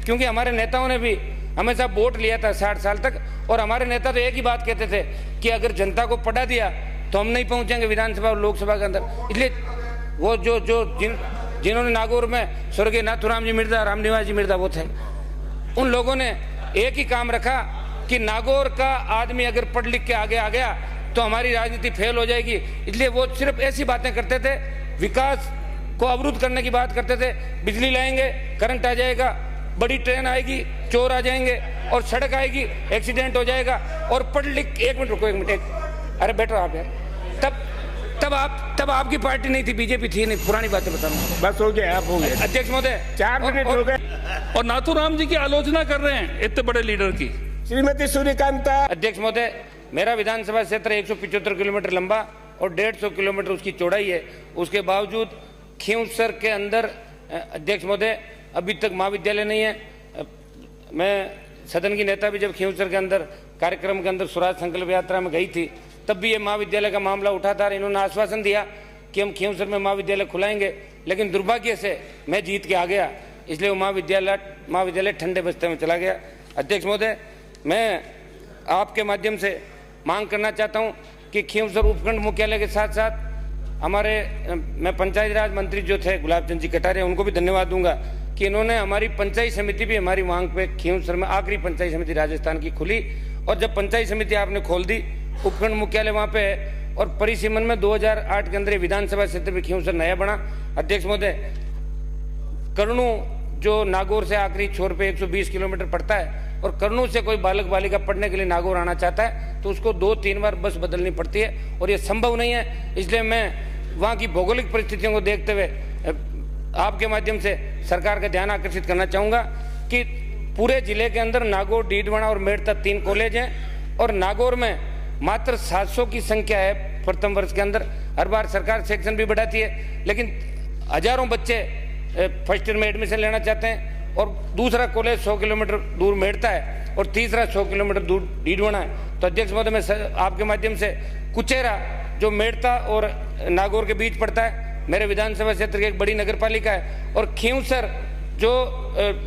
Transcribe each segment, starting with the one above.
क्योंकि हमारे नेताओं ने भी हमेशा वोट लिया था 60 साल तक, और हमारे नेता तो एक ही बात कहते थे कि अगर जनता को पढ़ा दिया तो हम नहीं पहुंचेंगे विधानसभा और लोकसभा के अंदर। इसलिए वो जिन्होंने नागौर में स्वर्गीय नाथूराम जी मिर्जा, रामनिवास जी मिर्जा वो थे, उन लोगों ने एक ही काम रखा कि नागौर का आदमी अगर पढ़ लिख के आगे आ गया तो हमारी राजनीति फेल हो जाएगी। इसलिए वो सिर्फ ऐसी बातें करते थे, विकास को अवरुद्ध करने की बात करते थे। बिजली लाएंगे, करंट आ जाएगा, बड़ी ट्रेन आएगी, चोर आ जाएंगे, और सड़क आएगी, एक्सीडेंट हो जाएगा, और पढ़ लिख। एक मिनट रुको, एक मिनट, अरे बैठो आप यार। तब आपकी पार्टी नहीं थी, बीजेपी थी नहीं, पुरानी बातें बताना। बस हो गया, आप हो गए। अध्यक्ष महोदय 4 मिनट हो गए। और नाथूराम जी की आलोचना कर रहे हैं इतने बड़े लीडर की। श्रीमती सूर्यकांता। अध्यक्ष महोदय, मेरा विधानसभा क्षेत्र 175 किलोमीटर लंबा और 150 किलोमीटर उसकी चौड़ाई है। उसके बावजूद खींवसर के अंदर अध्यक्ष महोदय अभी तक महाविद्यालय नहीं है। मैं सदन की नेता भी जब खींवसर के अंदर कार्यक्रम के अंदर स्वराज संकल्प यात्रा में गई थी, तब भी ये महाविद्यालय का मामला उठा था। इन्होंने आश्वासन दिया कि हम खींवसर में महाविद्यालय खुलाएंगे, लेकिन दुर्भाग्य से मैं जीत के आ गया, इसलिए वो महाविद्यालय ठंडे बस्ते में चला गया। अध्यक्ष महोदय, मैं आपके माध्यम से मांग करना चाहता हूं कि खींवसर उपखंड मुख्यालय के साथ साथ मैं पंचायत राज मंत्री जो थे गुलाब चंद जी कटारिया, उनको भी धन्यवाद दूंगा कि इन्होंने हमारी पंचायत समिति भी हमारी मांग पे खींवसर में आखिरी पंचायत समिति राजस्थान की खुली। और जब पंचायत समिति आपने खोल दी, उपखंड मुख्यालय वहाँ पे है, और परिसीमन में 2008 के अंदर विधानसभा क्षेत्र में खींवसर नया बना। अध्यक्ष महोदय, कर्णू जो नागौर से आखिरी छोर पे 120 किलोमीटर पड़ता है, और कर्नूल से कोई बालक बालिका पढ़ने के लिए नागौर आना चाहता है तो उसको 2-3 बार बस बदलनी पड़ती है, और ये संभव नहीं है। इसलिए मैं वहाँ की भौगोलिक परिस्थितियों को देखते हुए आपके माध्यम से सरकार का ध्यान आकर्षित करना चाहूँगा कि पूरे जिले के अंदर नागौर, डीडवाना और मेड़ता 3 कॉलेज हैं, और नागौर में मात्र 700 की संख्या है प्रथम वर्ष के अंदर। हर बार सरकार सेक्शन भी बढ़ाती है, लेकिन हजारों बच्चे फर्स्ट ईयर में एडमिशन लेना चाहते हैं, और दूसरा कॉलेज 100 किलोमीटर दूर मेड़ता है और तीसरा 100 किलोमीटर दूर डीडवाना है। तो अध्यक्ष महोदय, मैं आपके माध्यम से कुचेरा जो मेड़ता और नागौर के बीच पड़ता है, मेरे विधानसभा क्षेत्र की एक बड़ी नगर पालिका है, और खींवसर जो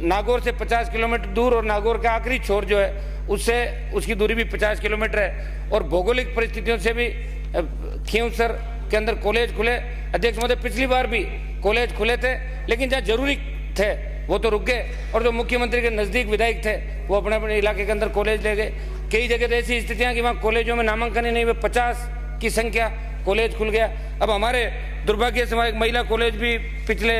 नागौर से 50 किलोमीटर दूर और नागौर का आखिरी छोर जो है उससे उसकी दूरी भी 50 किलोमीटर है, और भौगोलिक परिस्थितियों से भी खींवसर के अंदर कॉलेज खुले। अध्यक्ष महोदय, पिछली बार भी कॉलेज खुले थे, लेकिन जहाँ जरूरी थे वो तो रुक गए, और जो मुख्यमंत्री के नज़दीक विधायक थे वो अपने अपने इलाके के अंदर कॉलेज ले गए। कई जगह तो ऐसी स्थितियाँ कि वहाँ कॉलेजों में नामांकन ही नहीं हुए, 50 की संख्या, कॉलेज खुल गया। अब हमारे दुर्भाग्य से वहाँ एक महिला कॉलेज भी पिछले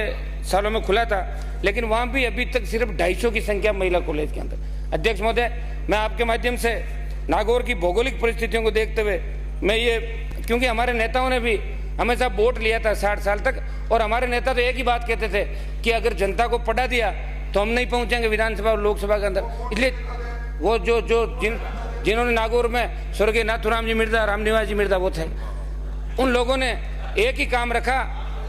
सालों में खुला था, लेकिन वहाँ भी अभी तक सिर्फ 250 की संख्या महिला कॉलेज के अंदर। अध्यक्ष महोदय, मैं आपके माध्यम से नागौर की भौगोलिक परिस्थितियों को देखते हुए मैं ये, क्योंकि हमारे नेताओं ने भी हमेशा वोट लिया था 60 साल तक, और हमारे नेता तो एक ही बात कहते थे कि अगर जनता को पढ़ा दिया तो हम नहीं पहुंचेंगे विधानसभा और लोकसभा के अंदर। इसलिए वो जिन्होंने नागौर में स्वर्गीय नाथूराम जी मिर्जा, रामनिवास जी मिर्जा वो थे, उन लोगों ने एक ही काम रखा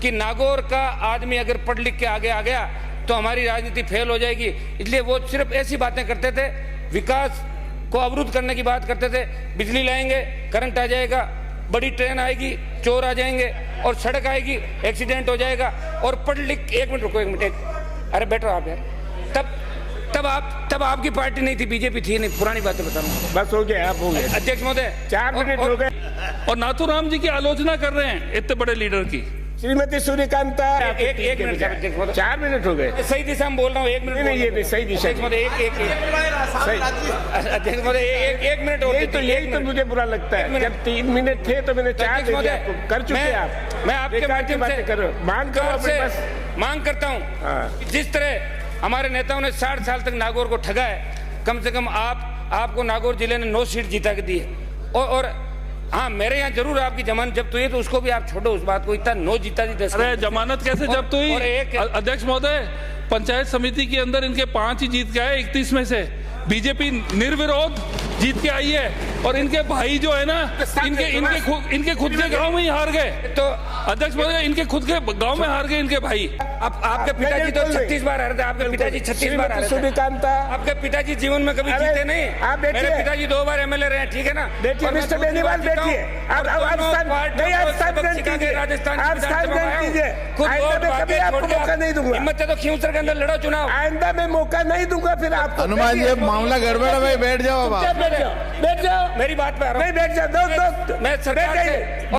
कि नागौर का आदमी अगर पढ़ लिख के आगे आ गया तो हमारी राजनीति फेल हो जाएगी। इसलिए वो सिर्फ ऐसी बातें करते थे, विकास को अवरुद्ध करने की बात करते थे। बिजली लाएंगे, करंट आ जाएगा, बड़ी ट्रेन आएगी, चोर आ जाएंगे, और सड़क आएगी, एक्सीडेंट हो जाएगा, और पढ़ लिख। एक मिनट रुको, एक मिनट, अरे बैठो आप यार। तब आपकी पार्टी नहीं थी, बीजेपी थी नहीं, पुरानी बातें बताना। बस हो गया, आप हो गए। अध्यक्ष महोदय 4 मिनट हो गए। और नाथूराम जी की आलोचना कर रहे हैं इतने बड़े लीडर की। श्रीमती सूर्यकांता। एक मिनट अध्यक्ष महोदय, 4 मिनट हो गए। सही दिशा में बोल रहा हूँ, 1 मिनट। नहीं, ये सही दिशा। अध्यक्ष महोदय, अध्यक्ष महोदय, एक मिनट और। यही तो मुझे बुरा लगता है, जब 3 मिनट थे तो मैंने 4 दे दिया आपको। कर चुके आप। मैं आपके माध्यम से करो, मांग करता हूँ, जिस तरह हमारे नेताओं ने 60 साल तक नागौर को ठगा है, कम से कम आपको नागौर जिले ने 9 सीट जीता के दी है। और हाँ, मेरे यहाँ जरूर आपकी जमानत जब्त हुई है, तो उसको भी आप छोड़ो उस बात को। इतना 9 जीता दी 10। अरे जमानत कैसे जब्त हुई? अध्यक्ष महोदय, पंचायत समिति के अंदर इनके 5 ही जीत गए 31 में से। बीजेपी निर्विरोध जीत के आई है, और इनके भाई जो है ना, इनके खुद के गांव में ही हार गए। तो अध्यक्ष महोदय, इनके खुद के गांव में हार गए इनके भाई। अब आपके पिताजी तो 36 बार हारे थे, आपके पिताजी 36 बार हारे थे। आपके पिताजी जीवन में कभी जीते नहीं। आप बैठिए। मेरे पिताजी 2 बार एमएलए रहे, ठीक है ना। बैठिए मिस्टर बेनीवाल, बैठिए। आप राजस्थान कभी आपको मौका नहीं दूंगा। हिम्मत है तो खींवसर के अंदर लड़ो चुनाव। आइंदा में मौका नहीं दूंगा फिर आपको। हनुमान जी, अब मामला गड़बड़ है भाई, बैठ जाओ अब आप। बैठ जाओ मेरी बात पे आ रहा हूं। नहीं बैठ जाओ, मैं सरकार से